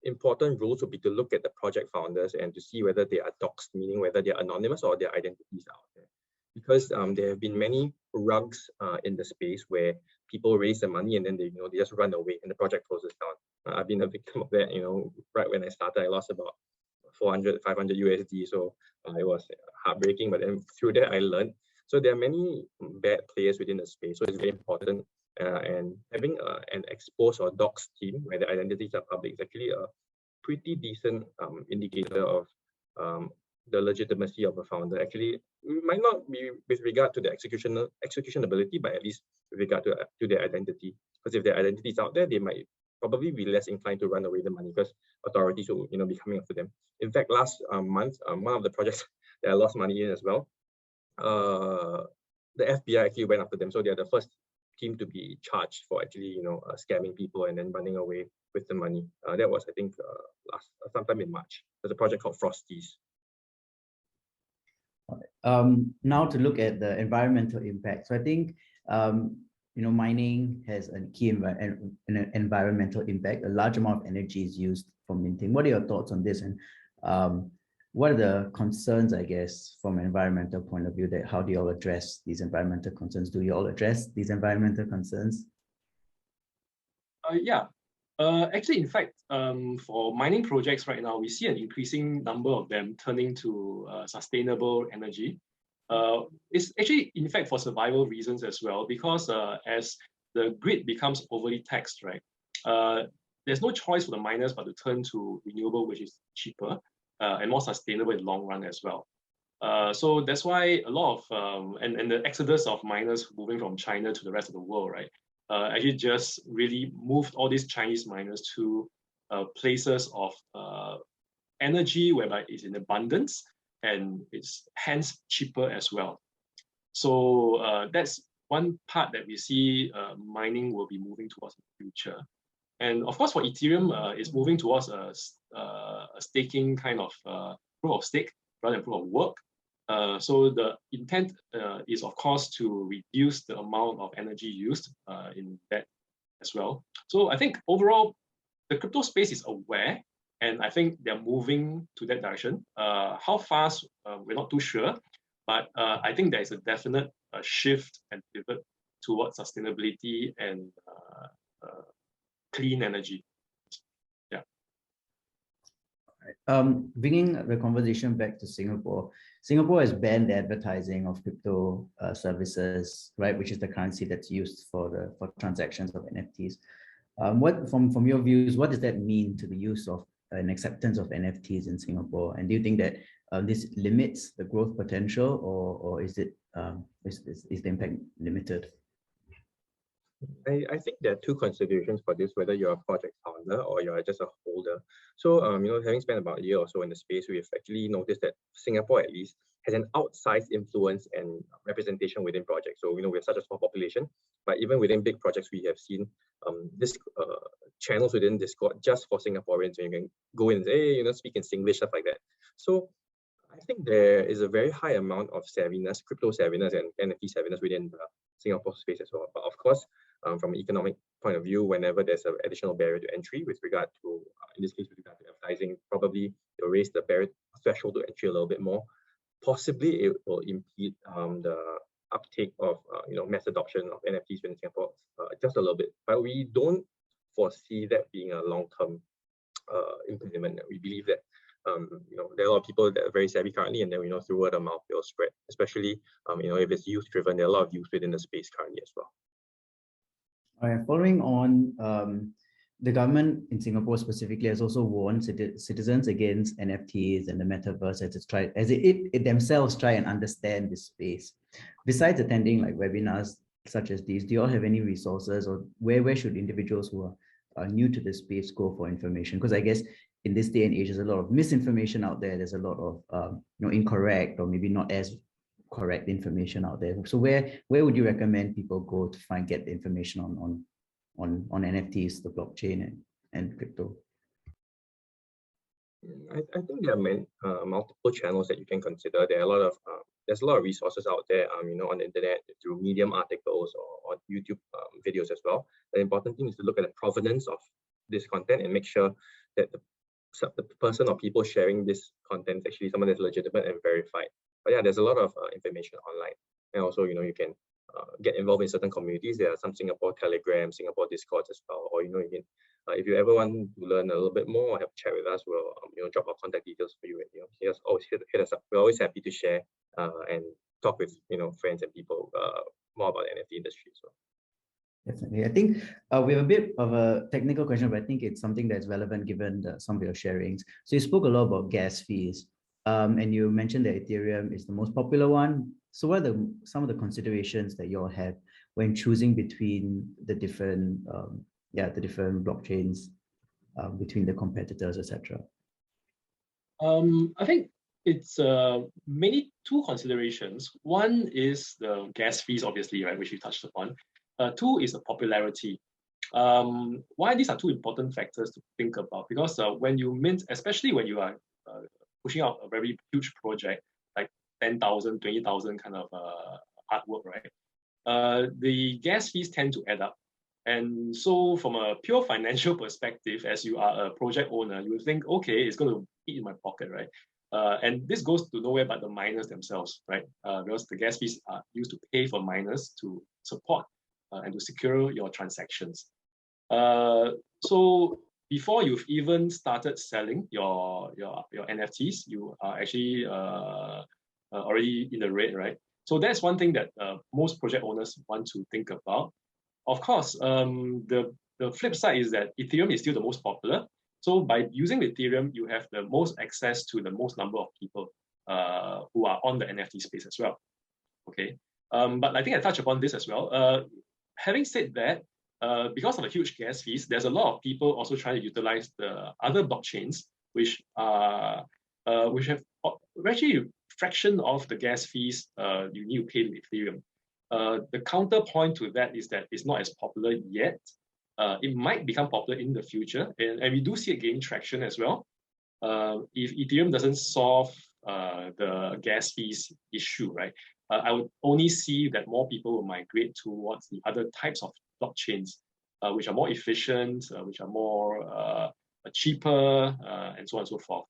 important rules would be to look at the project founders and to see whether they are doxed, meaning whether they are anonymous or their identities are out there. Because there have been many rugs in the space where people raise the money and then they just run away and the project closes down. I've been a victim of that. Right when I started, I lost about 400, 500 USD. So it was heartbreaking, but then through that I learned. So there are many bad players within the space. So it's very important. And having an exposed or doxed team where the identities are public is actually a pretty decent indicator of the legitimacy of a founder. Actually, it might not be with regard to the execution ability, but at least with regard to their identity. Because if their identity is out there, they might probably be less inclined to run away the money because authorities will be coming after them. In fact, last month, one of the projects that I lost money in as well, the FBI actually went after them. So they are the first team to be charged for actually scamming people and then running away with the money. That was, I think, sometime in March. There's a project called Frosties. Now to look at the environmental impact. So I think mining has a key environmental impact. A large amount of energy is used for minting. What are your thoughts on this? And what are the concerns, I guess, from an environmental point of view? That how do you all address these environmental concerns? Do you all address these environmental concerns? Yeah. Actually, in fact, for mining projects right now, we see an increasing number of them turning to sustainable energy. It's actually, in fact, for survival reasons as well, because as the grid becomes overly taxed, right, there's no choice for the miners but to turn to renewable, which is cheaper and more sustainable in the long run as well. So that's why a lot of, and the exodus of miners moving from China to the rest of the world, right, actually just really moved all these Chinese miners to places of energy whereby it's in abundance and it's hence cheaper as well. So that's one part that we see mining will be moving towards in the future. And of course, for Ethereum, it's moving towards a staking kind of proof of stake rather than proof of work. So the intent is, of course, to reduce the amount of energy used in that as well. So I think overall, the crypto space is aware, and I think they're moving to that direction. How fast, we're not too sure, but I think there is a definite shift and pivot towards sustainability and clean energy. Yeah. Bringing the conversation back to Singapore, Singapore has banned advertising of crypto services, right, which is the currency that's used for transactions of NFTs. What from your views, what does that mean to the use of an acceptance of NFTs in Singapore? And do you think that this limits the growth potential, or is it is the impact limited? I think there are two considerations for this, whether you're a project founder or you're just a holder. So, having spent about a year or so in the space, we've actually noticed that Singapore, at least, has an outsized influence and representation within projects. So, we're such a small population, but even within big projects, we have seen this channels within Discord just for Singaporeans. So you can go in and say, hey, speak in Singlish, stuff like that. So I think there is a very high amount of savviness, crypto savviness and NFT savviness within the Singapore space as well. But of course, from an economic point of view, whenever there's an additional barrier to entry with regard to, in this case, with regard to advertising, probably it'll raise the barrier threshold to entry a little bit more. Possibly it will impede the uptake of mass adoption of NFTs in Singapore just a little bit. But we don't foresee that being a long-term impediment. We believe that there are a lot of people that are very savvy currently, and then through word of mouth it'll spread. Especially if it's youth driven, there are a lot of youth within the space currently as well. All right, following on, the government in Singapore specifically has also warned citizens against NFTs and the metaverse as it themselves try and understand this space. Besides attending like webinars such as these, do you all have any resources, or where should individuals who are new to this space go for information? Because I guess in this day and age, there's a lot of misinformation out there. There's a lot of incorrect or maybe not as correct information out there. So where would you recommend people go to get the information on NFTs, the blockchain and crypto? I think there are multiple channels that you can consider. There are there's a lot of resources out there, on the internet through Medium articles or YouTube videos as well. The important thing is to look at the provenance of this content and make sure that the person or people sharing this content is actually someone that's legitimate and verified. But yeah, there's a lot of information online, and also you can get involved in certain communities. There are some Singapore Telegram, Singapore Discords as well, or you can if you ever want to learn a little bit more or have a chat with us, we'll drop our contact details for you, and just always hit us up. We're always happy to share and talk with friends and people more about the NFT industry as well. Definitely. I think we have a bit of a technical question, but I think it's something that's relevant given some of your sharings. So you spoke a lot about gas fees, and you mentioned that Ethereum is the most popular one. So what are some of the considerations that you all have when choosing between the different blockchains, between the competitors, etc.? I think it's mainly two considerations. One is the gas fees, obviously, right, which you touched upon. Two is the popularity. Why these are two important factors to think about? Because when you mint, especially when you are pushing out a very huge project, like 10,000, 20,000 kind of artwork, right? The gas fees tend to add up. And so from a pure financial perspective, as you are a project owner, you would think, okay, it's going to eat in my pocket, right? And this goes to nowhere but the miners themselves, right? Because the gas fees are used to pay for miners to support and to secure your transactions. So before you've even started selling your NFTs, you are actually already in the red, right? So that's one thing that most project owners want to think about. Of course, the flip side is that Ethereum is still the most popular. So by using Ethereum, you have the most access to the most number of people who are on the NFT space as well. Okay, but I think I touched upon this as well. Having said that, because of the huge gas fees, there's a lot of people also trying to utilize the other blockchains, which have actually a fraction of the gas fees you need to pay with Ethereum. The counterpoint to that is that it's not as popular yet. It might become popular in the future, and we do see it gaining traction as well. If Ethereum doesn't solve the gas fees issue, right, I would only see that more people will migrate towards the other types of blockchains, which are more efficient, which are more cheaper, and so on and so forth.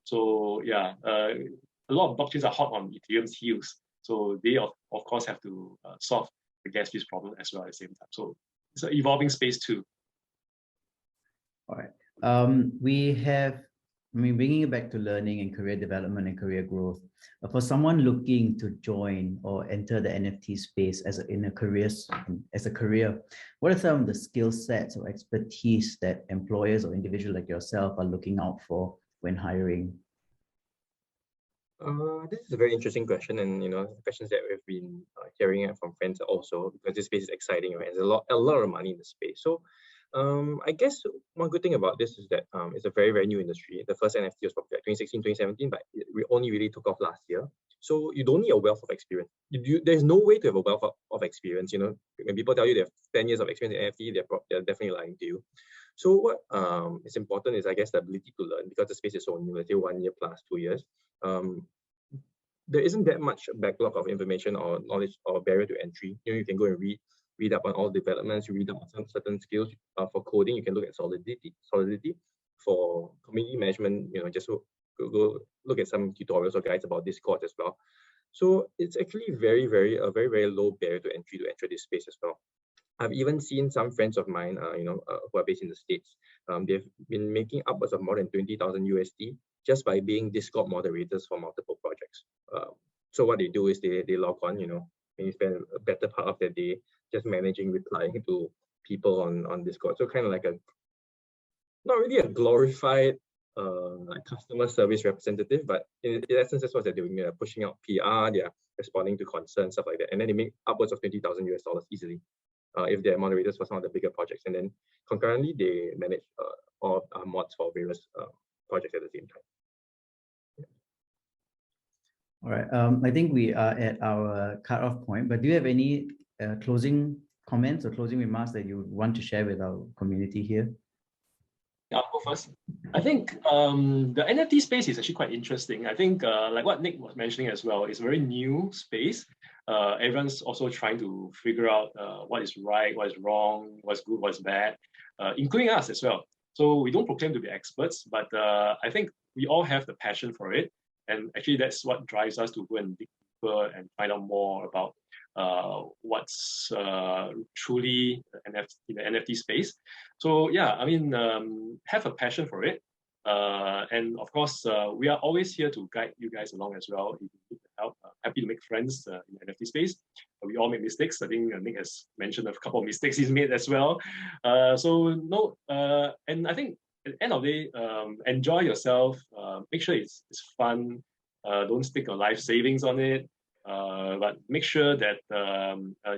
So yeah, a lot of blockchains are hot on Ethereum's heels. So they, of course, have to solve the gas fees problem as well at the same time. So it's an evolving space too. All right. Bringing it back to learning and career development and career growth. For someone looking to join or enter the NFT space as a career, what are some of the skill sets or expertise that employers or individuals like yourself are looking out for when hiring? This is a very interesting question, and questions that we've been hearing from friends also, because this space is exciting, right? There's a lot of money in the space. So I guess one good thing about this is that it's a very, very new industry. The first NFT was probably 2016, 2017, but we only really took off last year. So you don't need a wealth of experience. There's no way to have a wealth of experience. When people tell you they have 10 years of experience in NFT, they're definitely lying to you. So what is important is, I guess, the ability to learn, because the space is so new, let's say 1 year plus 2 years. There isn't that much backlog of information or knowledge or barrier to entry. You can go and read up on all developments, you read up on some certain skills. For coding, you can look at Solidity. For community management, just go look at some tutorials or guides about Discord as well. So it's actually a very, very low barrier to entry to enter this space as well. I've even seen some friends of mine, who are based in the States. They've been making upwards of more than 20,000 USD just by being Discord moderators for multiple projects. So what they do is they log on, and spend a better part of their day just replying to people on Discord. So kind of like not really a glorified customer service representative, but in essence, that's what they're doing. They're pushing out PR, they're responding to concerns, stuff like that, and then they make upwards of $20,000 easily. If they're moderators for some of the bigger projects, and then concurrently they manage all mods for various projects at the same time. Yeah. All right. I think we are at our cutoff point, but do you have any closing comments or closing remarks that you want to share with our community here? Yeah, I'll go first. I think the NFT space is actually quite interesting. I think like what Nick was mentioning as well, it's a very new space. Everyone's also trying to figure out what is right, what is wrong, what's good, what's bad, including us as well. So we don't proclaim to be experts, but I think we all have the passion for it. And actually that's what drives us to go and dig deeper and find out more about what's truly in the NFT space. So yeah, I mean, have a passion for it. And of course, we are always here to guide you guys along as well. If you need help, happy to make friends in the NFT space. We all make mistakes. I think Nick has mentioned a couple of mistakes he's made as well. And I think at the end of the day, enjoy yourself. Make sure it's fun. Don't stick your life savings on it. But make sure that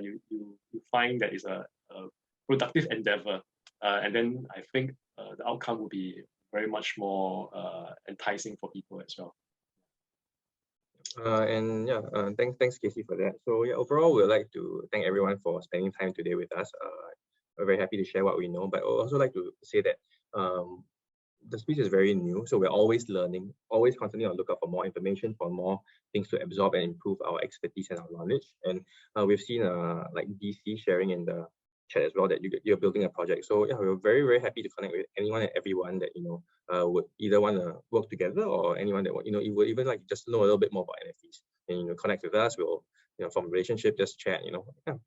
you find that it's a productive endeavor. And then I think the outcome will be very much more enticing for people as well. Thanks Casey for that. So yeah, overall we'd like to thank everyone for spending time today with us. We're very happy to share what we know, but I'd also like to say that the space is very new, so we're always learning, always constantly on the lookout for more information, for more things to absorb and improve our expertise and our knowledge. And we've seen like DC sharing in the chat as well that you're building a project. So yeah, we're very, very happy to connect with anyone and everyone that would either want to work together, or anyone that would would even like just know a little bit more about NFTs and connect with us. We'll from a relationship, just chat.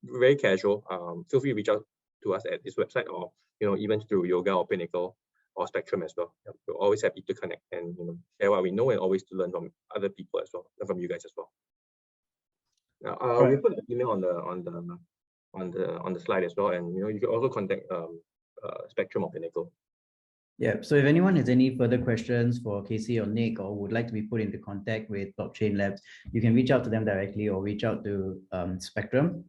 Very casual. Feel free to reach out to us at this website, or even through Yoga or Pinnacle or Spectrum as well. We're always happy to connect and share what we know, and always to learn from other people as well, and from you guys as well. Now, we put an email on the slide as well, and you can also contact Spectrum or Pinnacle. Yeah, so if anyone has any further questions for Casey or Nick, or would like to be put into contact with Blockchain Labs, you can reach out to them directly or reach out to Spectrum,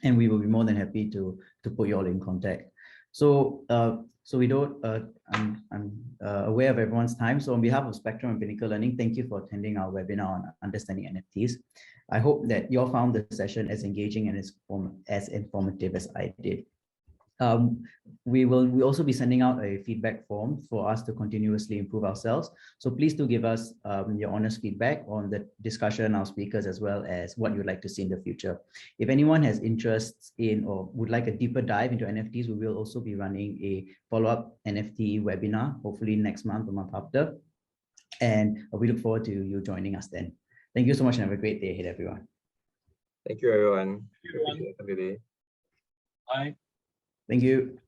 and we will be more than happy to put you all in contact. So we don't, I'm aware of everyone's time. So on behalf of Spectrum and Pinnacle Learning, thank you for attending our webinar on understanding NFTs. I hope that you all found the session as engaging and as informative as I did. We'll also be sending out a feedback form for us to continuously improve ourselves. So please do give us your honest feedback on the discussion, our speakers, as well as what you'd like to see in the future. If anyone has interests in or would like a deeper dive into NFTs, we will also be running a follow-up NFT webinar, hopefully next month or month after. And we look forward to you joining us then. Thank you so much and have a great day ahead, everyone. Thank you, everyone. Thank you, everyone. Have a good day. Bye. Thank you.